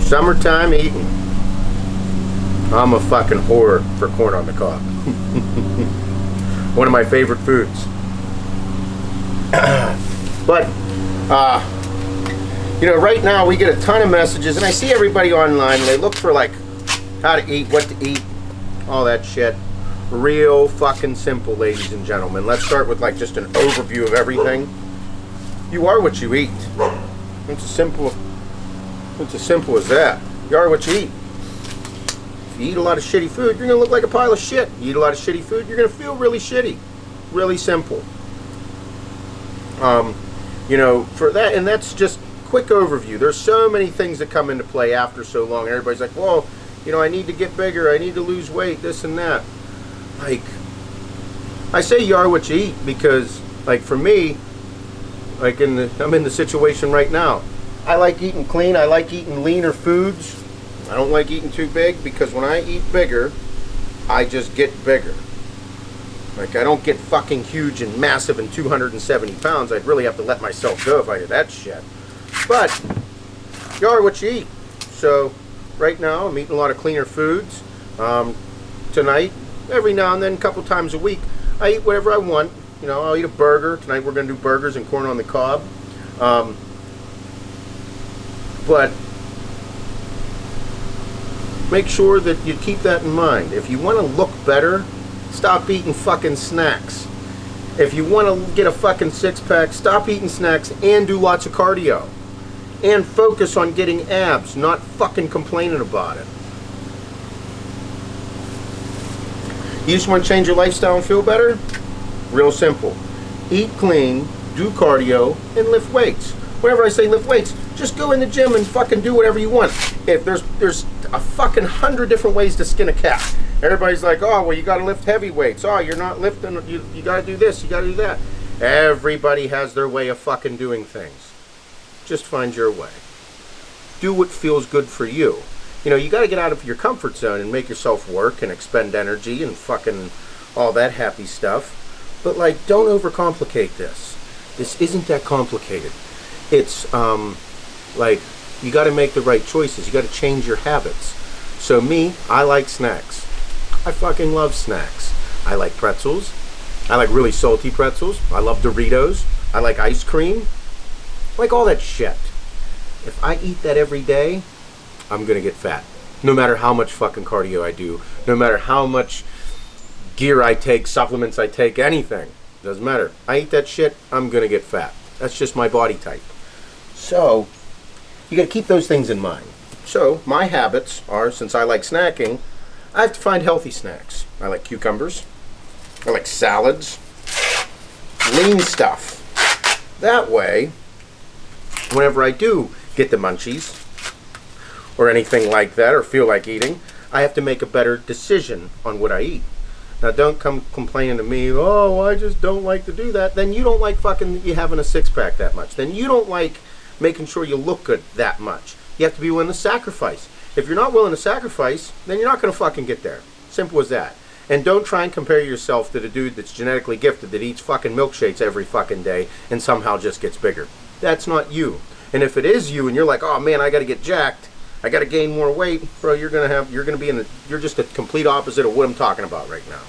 Summertime eating. I'm a fucking whore for corn on the cob. One of my favorite foods. But, you know, right now we get a ton of messages, and I see everybody online, and they look for, like, how to eat, what to eat, all that shit. Real fucking simple, ladies and gentlemen. Let's start with, like, just an overview of everything. You are what you eat. It's as simple as that. You are what you eat. If you eat a lot of shitty food, you're gonna look like a pile of shit. You eat a lot of shitty food, you're gonna feel really shitty. Really simple. You know, for that, and that's just quick overview. There's so many things that come into play after so long, and everybody's like, well, you know, I need to get bigger, I need to lose weight, this and that. Like, I say you are what you eat because, like, for me, like, I'm in the situation right now. I like eating clean, I like eating leaner foods. I don't like eating too big because when I eat bigger, I just get bigger. Like, I don't get fucking huge and massive and 270 pounds. I'd really have to let myself go if I did that shit. But, you are what you eat. So, right now, I'm eating a lot of cleaner foods. Tonight, every now and then, a couple times a week, I eat whatever I want. You know, I'll eat a burger. Tonight we're going to do burgers and corn on the cob. But make sure that you keep that in mind. If you want to look better, stop eating fucking snacks. If you want to get a fucking six-pack, stop eating snacks and do lots of cardio. And focus on getting abs, not fucking complaining about it. You just want to change your lifestyle and feel better? Real simple. Eat clean, do cardio, and lift weights. Whenever I say lift weights, just go in the gym and fucking do whatever you want. If there's a fucking 100 different ways to skin a cat. Everybody's like, oh, well, you got to lift heavy weights. Oh, you're not lifting, you got to do this, you got to do that. Everybody has their way of fucking doing things. Just find your way. Do what feels good for you. You know, you got to get out of your comfort zone and make yourself work and expend energy and fucking all that happy stuff. But, like, don't overcomplicate this. This isn't that complicated. It's, like, you got to make the right choices. You got to change your habits. So me, I like snacks. I fucking love snacks. I like pretzels. I like really salty pretzels. I love Doritos. I like ice cream. I like all that shit. If I eat that every day, I'm going to get fat. No matter how much fucking cardio I do. No matter how much gear I take, supplements I take, anything. Doesn't matter. I eat that shit, I'm going to get fat. That's just my body type. So, you got to keep those things in mind. So, my habits are, since I like snacking, I have to find healthy snacks. I like cucumbers. I like salads. Lean stuff. That way, whenever I do get the munchies, or anything like that, or feel like eating, I have to make a better decision on what I eat. Now, don't come complaining to me, oh, I just don't like to do that. Then you don't like fucking you having a six-pack that much. Then you don't like making sure you look good that much. You have to be willing to sacrifice. If you're not willing to sacrifice, then you're not going to fucking get there. Simple as that. And don't try and compare yourself to the dude that's genetically gifted that eats fucking milkshakes every fucking day and somehow just gets bigger. That's not you. And if it is you and you're like, oh man, I got to get jacked, I got to gain more weight, bro, you're just a complete opposite of what I'm talking about right now.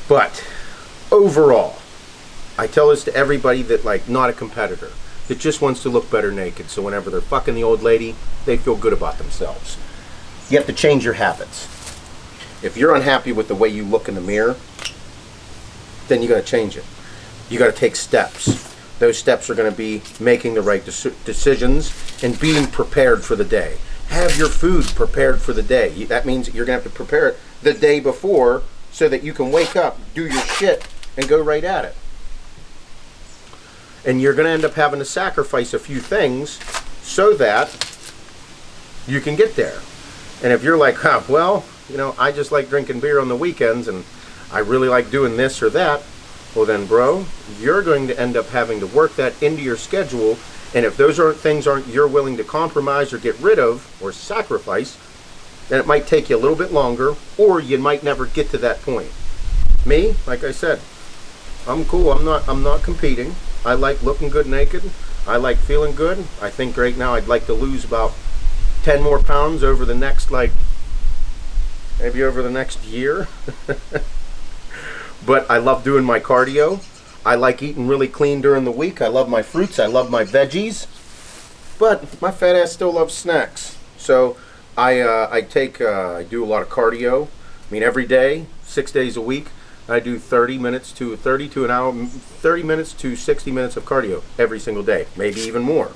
But overall, I tell this to everybody that, like, not a competitor, that just wants to look better naked. So whenever they're fucking the old lady, they feel good about themselves. You have to change your habits. If you're unhappy with the way you look in the mirror, then you got to change it. You got to take steps. Those steps are going to be making the right decisions and being prepared for the day. Have your food prepared for the day. That means you're going to have to prepare it the day before so that you can wake up, do your shit, and go right at it. And you're going to end up having to sacrifice a few things so that you can get there. And if you're like, huh, well, you know, I just like drinking beer on the weekends and I really like doing this or that, well then, bro, you're going to end up having to work that into your schedule. And if those things you're willing to compromise or get rid of or sacrifice, then it might take you a little bit longer, or you might never get to that point. Me, like I said, I'm cool. I'm not competing. I like looking good naked. I like feeling good. I think right now I'd like to lose about 10 more pounds over the next, like, maybe over the next year. But I love doing my cardio. I like eating really clean during the week. I love my fruits. I love my veggies. But my fat ass still loves snacks. So I do a lot of cardio. I mean, every day, 6 days a week, I do 30 minutes to 30 minutes to 60 minutes of cardio every single day, maybe even more.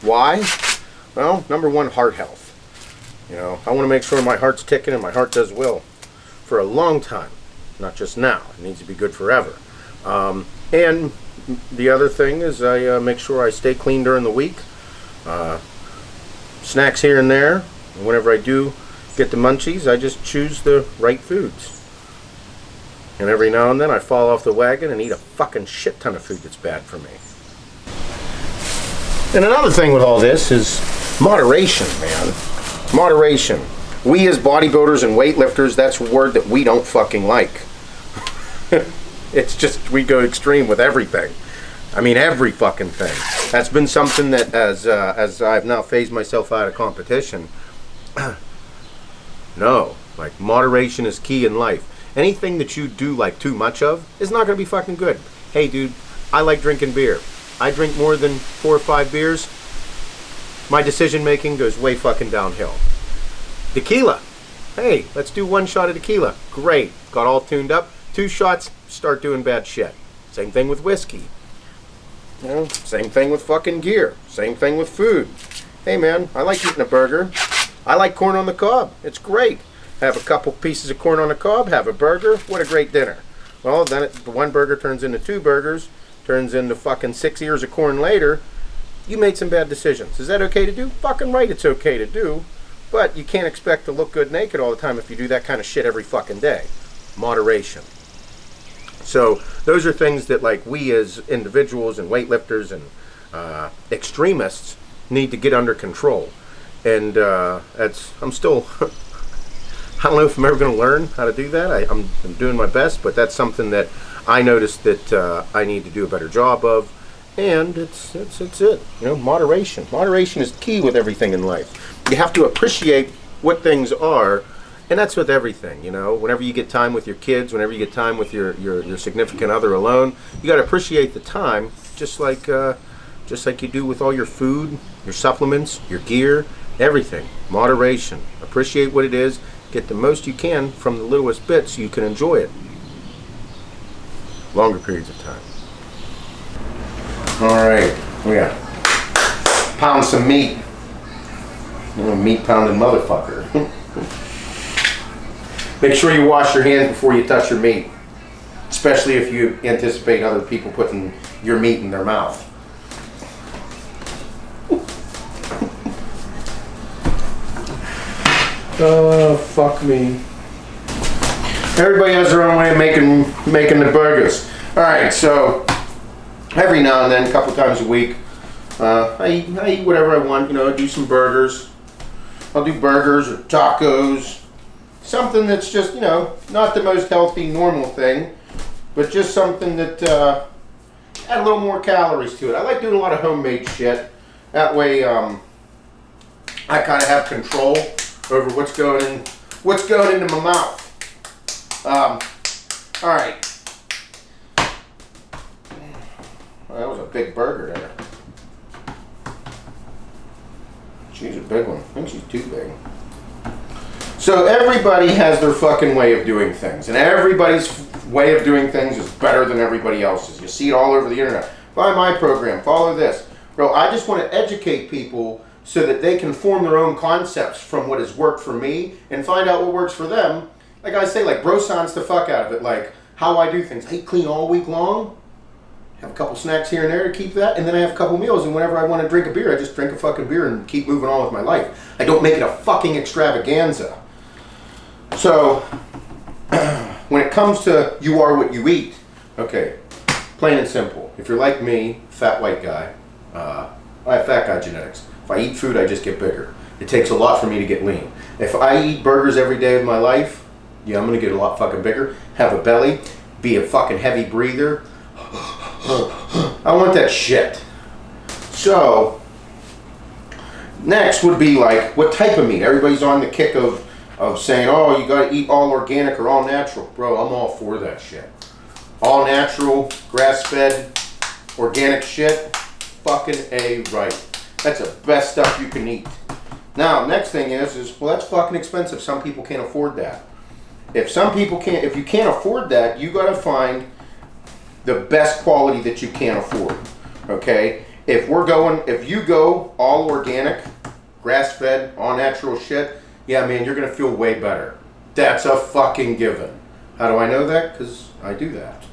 Why? Well, number one, heart health. You know, I want to make sure my heart's ticking and my heart does well for a long time, not just now. It needs to be good forever. And the other thing is I make sure I stay clean during the week. Snacks here and there. And whenever I do get the munchies, I just choose the right foods. And every now and then I fall off the wagon and eat a fucking shit ton of food that's bad for me. And another thing with all this is moderation, man. Moderation. We as bodybuilders and weightlifters, that's a word that we don't fucking like. It's just, we go extreme with everything. I mean, every fucking thing. That's been something that as I've now phased myself out of competition, no, like moderation is key in life. Anything that you do like too much of is not going to be fucking good. Hey dude, I like drinking beer. I drink more than 4 or 5 beers, my decision making goes way fucking downhill. Tequila. Hey, let's do 1 shot of tequila. Great. Got all tuned up. 2 shots, start doing bad shit. Same thing with whiskey. You know, same thing with fucking gear. Same thing with food. Hey man, I like eating a burger. I like corn on the cob. It's great. Have a couple pieces of corn on the cob, have a burger. What a great dinner. Well, then the 1 burger turns into 2 burgers, turns into fucking 6 ears of corn later. You made some bad decisions. Is that okay to do? Fucking right, it's okay to do. But you can't expect to look good naked all the time if you do that kind of shit every fucking day. Moderation. So those are things that, like, we as individuals and weightlifters and extremists need to get under control. And I'm still, I don't know if I'm ever going to learn how to do that. I'm doing my best, but that's something that I noticed that I need to do a better job of. And it's it. You know, moderation. Moderation is key with everything in life. You have to appreciate what things are, and that's with everything. You know, whenever you get time with your kids, whenever you get time with your significant other alone, you got to appreciate the time, just like you do with all your food, your supplements, your gear, everything. Moderation. Appreciate what it is. Get the most you can from the littlest bit so you can enjoy it. Longer periods of time. Alright, we got pound some meat. I'm a meat pounding motherfucker. Make sure you wash your hands before you touch your meat. Especially if you anticipate other people putting your meat in their mouth. Oh, fuck me. Everybody has their own way of making the burgers. Alright, so every now and then, a couple times a week, I eat whatever I want. You know, I do some burgers. I'll do burgers or tacos. Something that's just, you know, not the most healthy, normal thing, but just something that add a little more calories to it. I like doing a lot of homemade shit. That way, I kind of have control over what's going into my mouth. All right. Well, that was a big burger there. She's a big one. I think she's too big. So everybody has their fucking way of doing things, and everybody's way of doing things is better than everybody else's. You see it all over the internet. Buy my program. Follow this. Bro, I just want to educate people so that they can form their own concepts from what has worked for me and find out what works for them. Like I say, like, bro science the fuck out of it. Like, how I do things. I eat clean all week long. Have a couple snacks here and there to keep that, and then I have a couple meals, and whenever I want to drink a beer, I just drink a fucking beer and keep moving on with my life. I don't make it a fucking extravaganza. So, when it comes to you are what you eat, okay, plain and simple. If you're like me, fat white guy, I have fat guy genetics. If I eat food, I just get bigger. It takes a lot for me to get lean. If I eat burgers every day of my life, yeah, I'm going to get a lot fucking bigger, have a belly, be a fucking heavy breather. I want that shit. So, Next would be like, what type of meat? Everybody's on the kick of saying, oh, you gotta eat all organic or all natural. Bro, I'm all for that shit. All natural, grass-fed, organic shit, fucking A right. That's the best stuff you can eat. Now, next thing is, well, that's fucking expensive. Some people can't afford that. If you can't afford that, you gotta find the best quality that you can afford, okay? If you go all organic, grass-fed, all natural shit, yeah, man, you're gonna feel way better. That's a fucking given. How do I know that? Because I do that.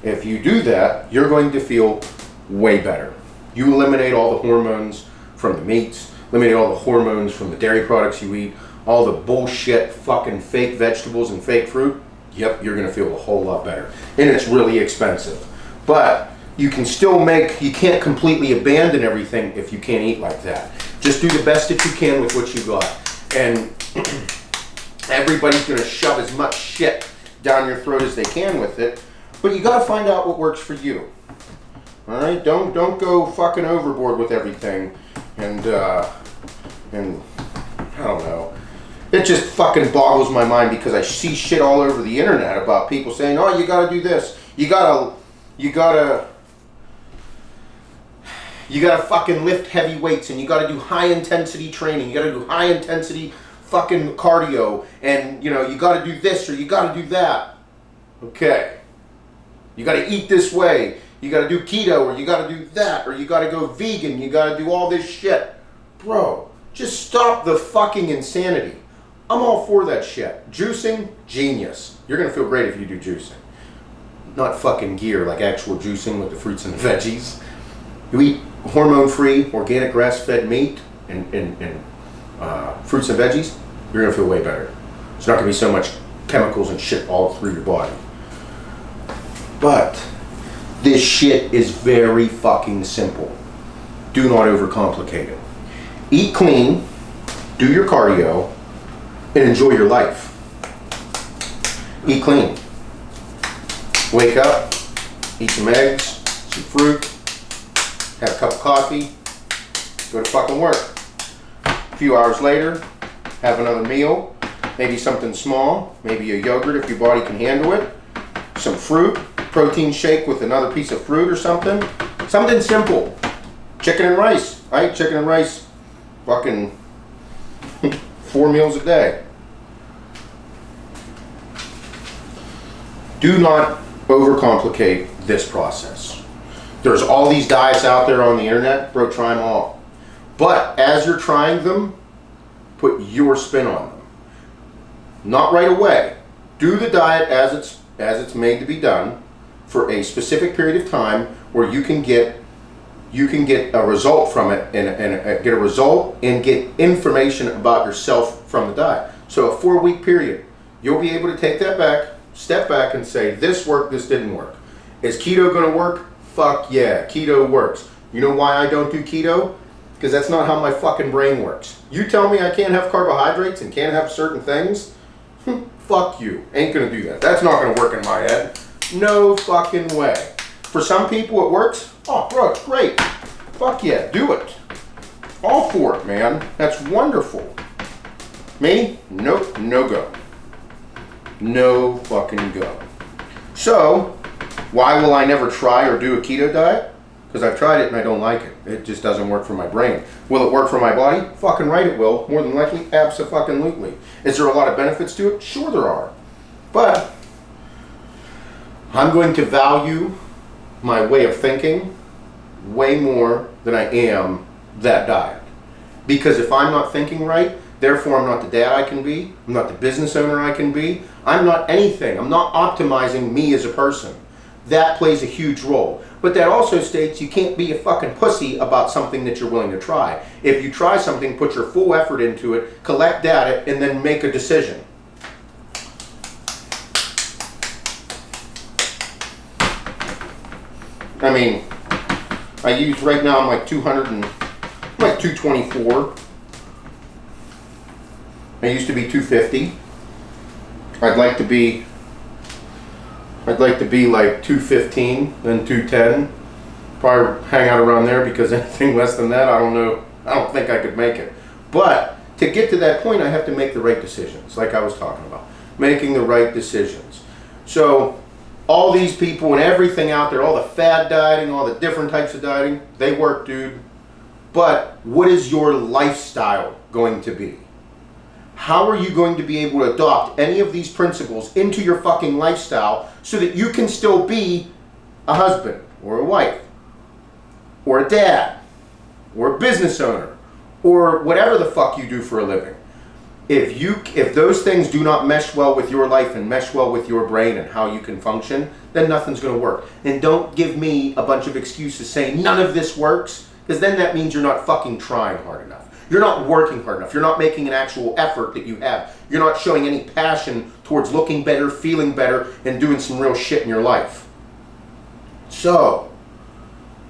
If you do that, you're going to feel way better. You eliminate all the hormones from the meats, eliminate all the hormones from the dairy products you eat, all the bullshit fucking fake vegetables and fake fruit. Yep, you're gonna feel a whole lot better. And it's really expensive. But you can still you can't completely abandon everything if you can't eat like that. Just do the best that you can with what you got. And everybody's gonna shove as much shit down your throat as they can with it. But you gotta find out what works for you. Alright? Don't go fucking overboard with everything. And I don't know. It just fucking boggles my mind because I see shit all over the internet about people saying, oh, you gotta do this. You gotta fucking lift heavy weights, and you gotta do high intensity training. You gotta do high intensity fucking cardio, and you gotta do this or you gotta do that. Okay. You gotta eat this way. You gotta do keto, or you gotta do that, or you gotta go vegan. You gotta do all this shit. Bro, just stop the fucking insanity. I'm all for that shit. Juicing, genius. You're gonna feel great if you do juicing. Not fucking gear, like actual juicing with the fruits and the veggies. You eat hormone-free, organic grass-fed meat and fruits and veggies, you're gonna feel way better. There's not gonna be so much chemicals and shit all through your body. But this shit is very fucking simple. Do not overcomplicate it. Eat clean, do your cardio, and enjoy your life. Eat clean. Wake up, eat some eggs, some fruit, have a cup of coffee, go to fucking work. A few hours later, have another meal, maybe something small, maybe a yogurt if your body can handle it, some fruit, protein shake with another piece of fruit or something. Something simple. Chicken and rice. I eat chicken and rice fucking 4 meals a day. Do not overcomplicate this process. There's all these diets out there on the internet. Bro, try them all. But as you're trying them, put your spin on them. Not right away. Do the diet as it's made to be done for a specific period of time where you can get a result from it and get information about yourself from the diet. So a 4-week period, you'll be able to take that back, step back and say, this worked, this didn't work. Is keto going to work? Fuck yeah, keto works. You know why I don't do keto? Because that's not how my fucking brain works. You tell me I can't have carbohydrates and can't have certain things? Fuck you. Ain't going to do that. That's not going to work in my head. No fucking way. For some people it works. Oh, bro, it's great. Fuck yeah, do it. All for it, man. That's wonderful. Me? Nope, no go. No fucking go. So, why will I never try or do a keto diet? Because I've tried it and I don't like it. It just doesn't work for my brain. Will it work for my body? Fucking right it will. More than likely, abso-fucking-lutely. Is there a lot of benefits to it? Sure there are. But I'm going to value my way of thinking way more than I am that diet. Because if I'm not thinking right, therefore I'm not the dad I can be, I'm not the business owner I can be, I'm not anything. I'm not optimizing me as a person. That plays a huge role. But that also states you can't be a fucking pussy about something that you're willing to try. If you try something, put your full effort into it, collect data, and then make a decision. I mean, I use right now I'm like 224. I used to be 250. I'd like to be like 215, then 210. Probably hang out around there because anything less than that, I don't know I don't think I could make it. But to get to that point, I have to make the right decisions, like I was talking about. Making the right decisions. So all these people and everything out there, all the fad dieting, all the different types of dieting, they work, dude. But what is your lifestyle going to be? How are you going to be able to adopt any of these principles into your fucking lifestyle so that you can still be a husband or a wife or a dad or a business owner or whatever the fuck you do for a living? If those things do not mesh well with your life and mesh well with your brain and how you can function, then nothing's going to work. And don't give me a bunch of excuses saying none of this works, because then that means you're not fucking trying hard enough. You're not working hard enough. You're not making an actual effort that you have. You're not showing any passion towards looking better, feeling better, and doing some real shit in your life. So,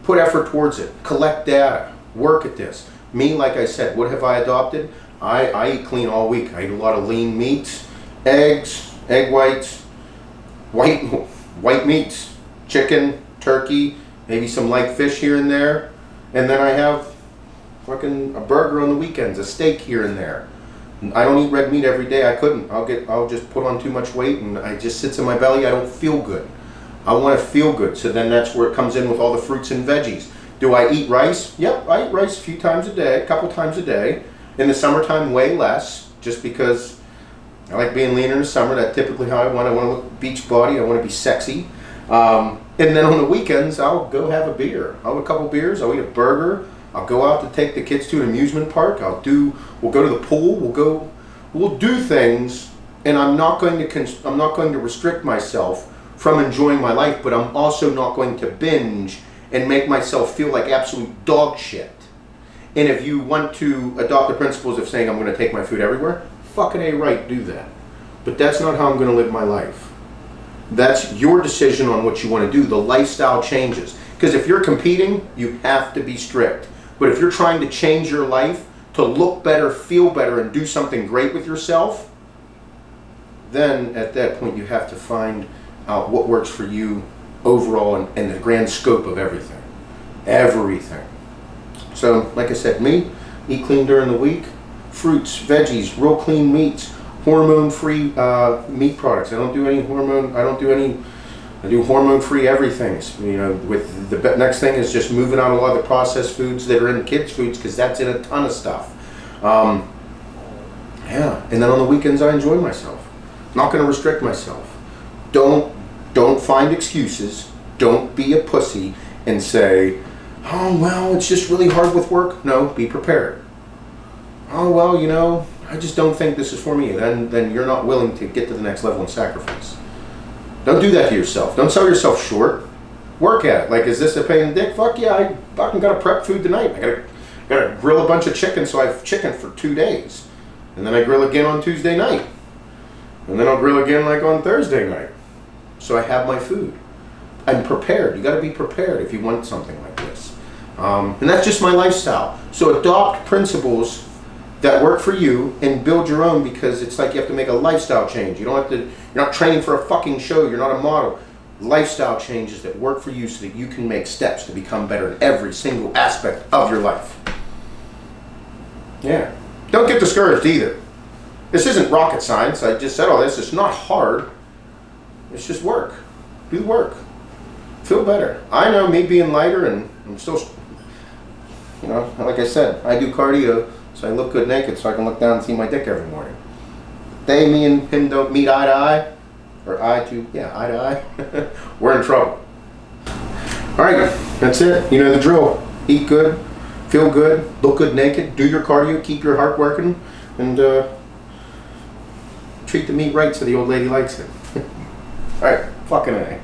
put effort towards it. Collect data. Work at this. Me, like I said, what have I adopted? I eat clean all week. I eat a lot of lean meats, eggs, egg whites, white meats, chicken, turkey, maybe some light fish here and there. And then I have fucking a burger on the weekends, a steak here and there. I don't eat red meat every day. I couldn't. I'll just put on too much weight and it just sits in my belly. I don't feel good. I want to feel good. So then that's where it comes in with all the fruits and veggies. Do I eat rice? Yep, I eat rice a few times a day, a couple times a day. In the summertime, way less, just because I like being leaner in the summer. That's typically how I want to look beach body. I want to be sexy. And then on the weekends, I'll go have a beer. I'll have a couple beers. I'll eat a burger. I'll go out to take the kids to an amusement park. We'll go to the pool. We'll do things, and I'm not going to restrict myself from enjoying my life, but I'm also not going to binge and make myself feel like absolute dog shit. And if you want to adopt the principles of saying I'm going to take my food everywhere, fucking A right, do that. But that's not how I'm going to live my life. That's your decision on what you want to do. The lifestyle changes. Because if you're competing, you have to be strict. But if you're trying to change your life to look better, feel better, and do something great with yourself, then at that point you have to find out what works for you overall and the grand scope of everything. Everything. So, like I said, me, eat clean during the week. Fruits, veggies, real clean meats, hormone-free meat products. I do hormone-free everything. You know, with the next thing is just moving out a lot of the processed foods that are in kids' foods, because that's in a ton of stuff. Yeah, and then on the weekends I enjoy myself. Not going to restrict myself. Don't find excuses. Don't be a pussy and say, oh, well, it's just really hard with work. No, be prepared. Oh, well, you know, I just don't think this is for me. Then you're not willing to get to the next level and sacrifice. Don't do that to yourself. Don't sell yourself short. Work at it. Like, is this a pain in the dick? Fuck yeah, I fucking gotta prep food tonight. I gotta grill a bunch of chicken, so I have chicken for 2 days. And then I grill again on Tuesday night. And then I'll grill again like on Thursday night. So I have my food. I'm prepared. You gotta be prepared if you want something like this. And that's just my lifestyle. So adopt principles that work for you and build your own, because it's like you have to make a lifestyle change. You're not training for a fucking show. You're not a model. Lifestyle changes that work for you so that you can make steps to become better in every single aspect of your life. Yeah. Don't get discouraged either. This isn't rocket science. I just said all this. It's not hard. It's just work. Do work. Feel better. I know, me being lighter, and I'm still, you know, like I said, I do cardio so I look good naked so I can look down and see my dick every morning. Me and him don't meet eye to eye, or eye to eye, we're in trouble. Alright, that's it. You know the drill. Eat good, feel good, look good naked, do your cardio, keep your heart working, and treat the meat right so the old lady likes it. Alright, fucking A.